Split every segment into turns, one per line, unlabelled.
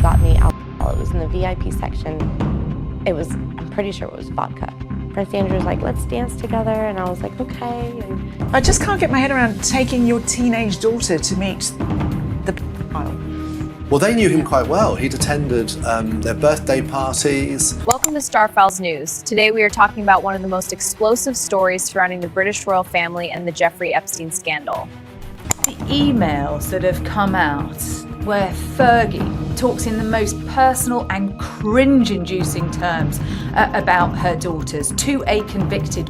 got me alcohol. It was in the VIP section. I'm pretty sure it was vodka. Prince Andrew was like, let's dance together, and I was like, okay. And
I just can't get my head around taking your teenage daughter to meet the
Well, they knew him quite well. He'd attended their birthday parties.
Welcome to Starfiles News. Today we are talking about one of the most explosive stories surrounding the British royal family and the Jeffrey Epstein scandal.
The emails that have come out where Fergie talks in the most personal and cringe-inducing terms about her daughters to a convicted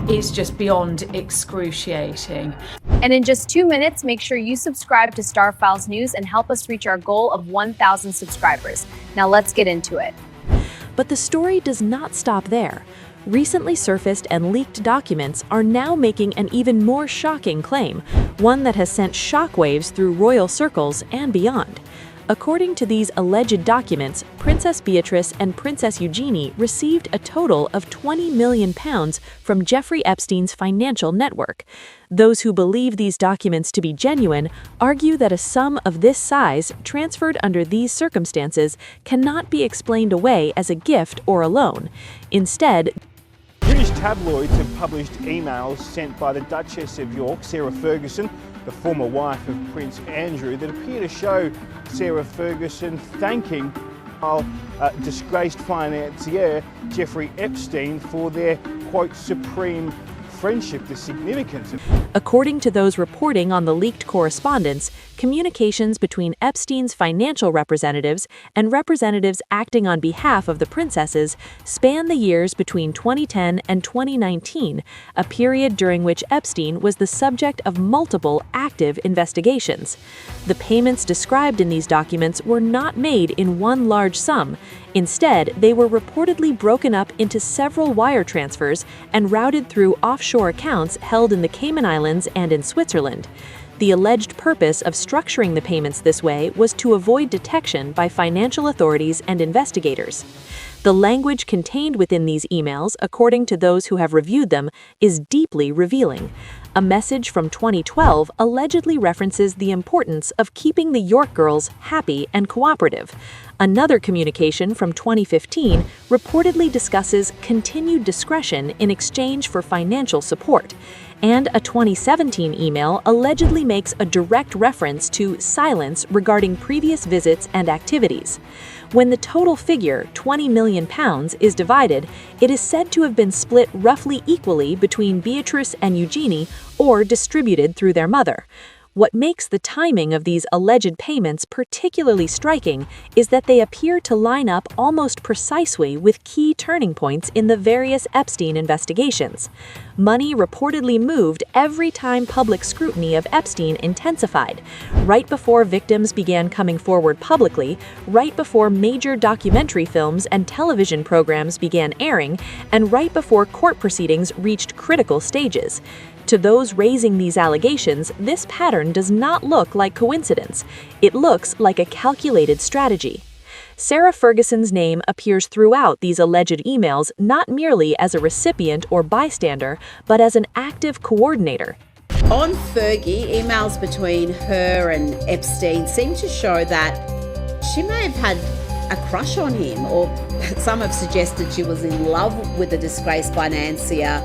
is just beyond excruciating.
And in just 2 minutes, make sure you subscribe to Starfiles News and help us reach our goal of 1,000 subscribers. Now let's get into it.
But the story does not stop there. Recently surfaced and leaked documents are now making an even more shocking claim, one that has sent shockwaves through royal circles and beyond. According to these alleged documents, Princess Beatrice and Princess Eugenie received a total of £20 million from Jeffrey Epstein's financial network. Those who believe these documents to be genuine argue that a sum of this size, transferred under these circumstances, cannot be explained away as a gift or a loan. Instead,
British tabloids have published emails sent by the Duchess of York, Sarah Ferguson, the former wife of Prince Andrew, that appear to show Sarah Ferguson thanking disgraced financier Jeffrey Epstein for their, quote, supreme friendship, the significance of.
According to those reporting on the leaked correspondence, communications between Epstein's financial representatives and representatives acting on behalf of the princesses span the years between 2010 and 2019, a period during which Epstein was the subject of multiple active investigations. The payments described in these documents were not made in one large sum. Instead, they were reportedly broken up into several wire transfers and routed through offshore accounts held in the Cayman Islands and in Switzerland. The alleged purpose of structuring the payments this way was to avoid detection by financial authorities and investigators. The language contained within these emails, according to those who have reviewed them, is deeply revealing. A message from 2012 allegedly references the importance of keeping the York girls happy and cooperative. Another communication from 2015 reportedly discusses continued discretion in exchange for financial support. And a 2017 email allegedly makes a direct reference to silence regarding previous visits and activities. When the total figure, £20 million, is divided, it is said to have been split roughly equally between Beatrice and Eugenie or distributed through their mother. What makes the timing of these alleged payments particularly striking is that they appear to line up almost precisely with key turning points in the various Epstein investigations. Money reportedly moved every time public scrutiny of Epstein intensified, right before victims began coming forward publicly, right before major documentary films and television programs began airing, and right before court proceedings reached critical stages. To those raising these allegations, this pattern does not look like coincidence. It looks like a calculated strategy. Sarah Ferguson's name appears throughout these alleged emails not merely as a recipient or bystander, but as an active coordinator.
On Fergie, emails between her and Epstein seem to show that she may have had a crush on him, or some have suggested she was in love with the disgraced financier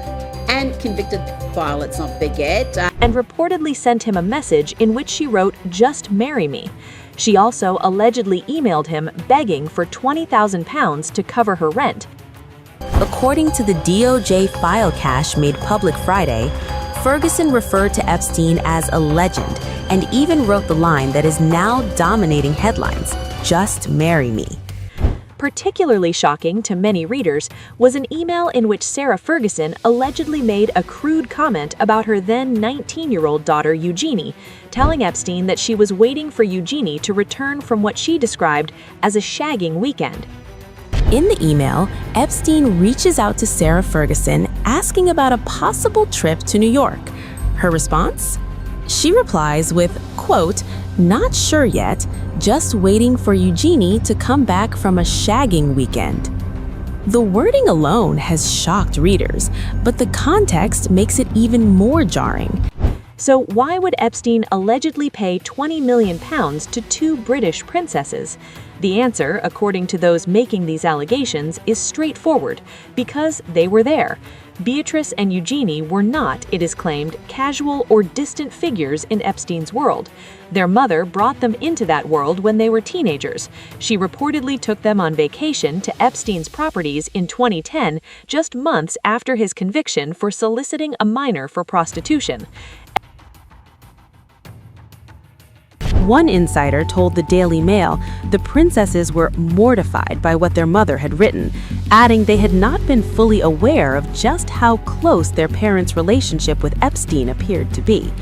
and convicted pedophile, let's not forget.
And reportedly sent him a message in which she wrote, "Just marry me." She also allegedly emailed him begging for £20,000 to cover her rent.
According to the DOJ file cache made public Friday, Ferguson referred to Epstein as a legend and even wrote the line that is now dominating headlines, "Just marry me."
Particularly shocking to many readers was an email in which Sarah Ferguson allegedly made a crude comment about her then 19-year-old daughter Eugenie, telling Epstein that she was waiting for Eugenie to return from what she described as a shagging weekend.
In the email, Epstein reaches out to Sarah Ferguson asking about a possible trip to New York. Her response? She replies with, quote, "Not sure yet, just waiting for Eugenie to come back from a shagging weekend." The wording alone has shocked readers, but the context makes it even more jarring.
So why would Epstein allegedly pay £20 million to two British princesses? The answer, according to those making these allegations, is straightforward: because they were there. Beatrice and Eugenie were not, it is claimed, casual or distant figures in Epstein's world. Their mother brought them into that world when they were teenagers. She reportedly took them on vacation to Epstein's properties in 2010, just months after his conviction for soliciting a minor for prostitution.
One insider told the Daily Mail the princesses were mortified by what their mother had written, adding they had not been fully aware of just how close their parents' relationship with Epstein appeared to be.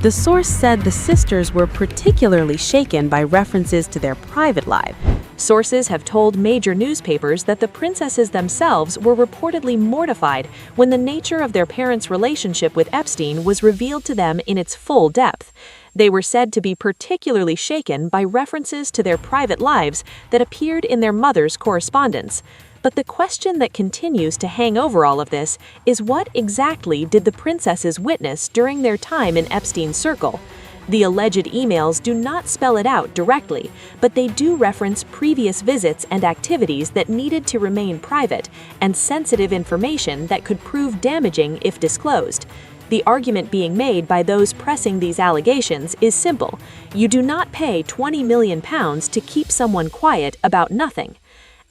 The source said the sisters were particularly shaken by references to their private life.
Sources have told major newspapers that the princesses themselves were reportedly mortified when the nature of their parents' relationship with Epstein was revealed to them in its full depth. They were said to be particularly shaken by references to their private lives that appeared in their mother's correspondence. But the question that continues to hang over all of this is, what exactly did the princesses witness during their time in Epstein's circle? The alleged emails do not spell it out directly, but they do reference previous visits and activities that needed to remain private and sensitive information that could prove damaging if disclosed. The argument being made by those pressing these allegations is simple: you do not pay £20 million to keep someone quiet about nothing.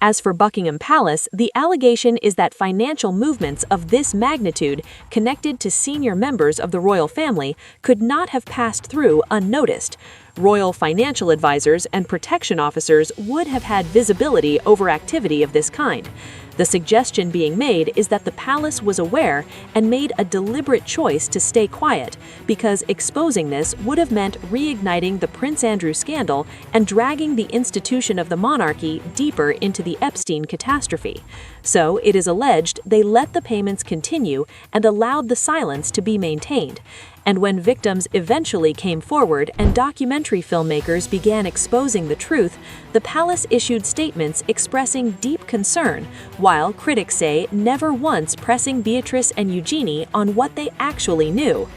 As for Buckingham Palace, the allegation is that financial movements of this magnitude connected to senior members of the royal family could not have passed through unnoticed. Royal financial advisors and protection officers would have had visibility over activity of this kind. The suggestion being made is that the palace was aware and made a deliberate choice to stay quiet, because exposing this would have meant reigniting the Prince Andrew scandal and dragging the institution of the monarchy deeper into the Epstein catastrophe. So it is alleged they let the payments continue and allowed the silence to be maintained. And when victims eventually came forward and documentary filmmakers began exposing the truth, the palace issued statements expressing deep concern, while critics say never once pressing Beatrice and Eugenie on what they actually knew.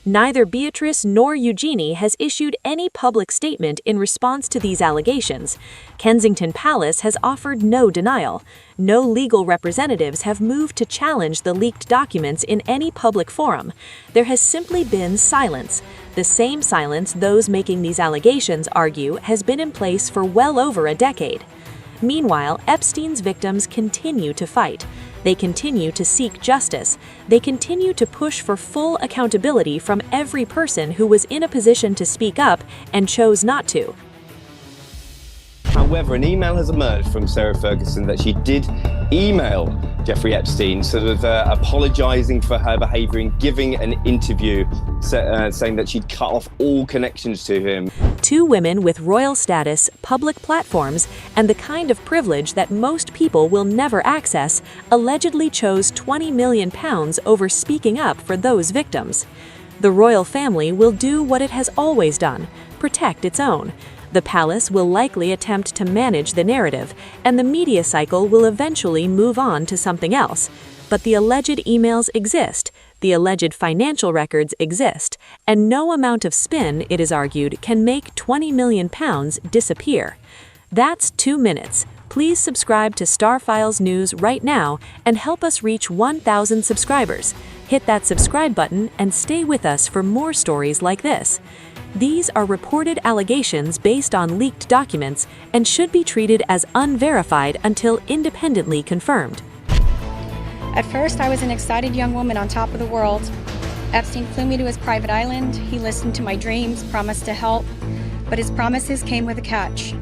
Neither Beatrice nor Eugenie has issued any public statement in response to these allegations. Kensington Palace has offered no denial. No legal representatives have moved to challenge the leaked documents in any public forum. There has simply been silence. The same silence those making these allegations argue has been in place for well over a decade. Meanwhile, Epstein's victims continue to fight. They continue to seek justice. They continue to push for full accountability from every person who was in a position to speak up and chose not to.
However, an email has emerged from Sarah Ferguson that she did email Jeffrey Epstein, sort of apologising for her behaviour and giving an interview, saying that she'd cut off all connections to him.
Two women with royal status, public platforms, and the kind of privilege that most people will never access allegedly chose £20 million over speaking up for those victims. The royal family will do what it has always done: protect its own. The palace will likely attempt to manage the narrative, and the media cycle will eventually move on to something else. But the alleged emails exist, the alleged financial records exist, and no amount of spin, it is argued, can make £20 million disappear. That's 2 minutes. Please subscribe to Star Files News right now and help us reach 1,000 subscribers. Hit that subscribe button and stay with us for more stories like this. These are reported allegations based on leaked documents and should be treated as unverified until independently confirmed.
At first, I was an excited young woman on top of the world. Epstein flew me to his private island. He listened to my dreams, promised to help, but his promises came with a catch.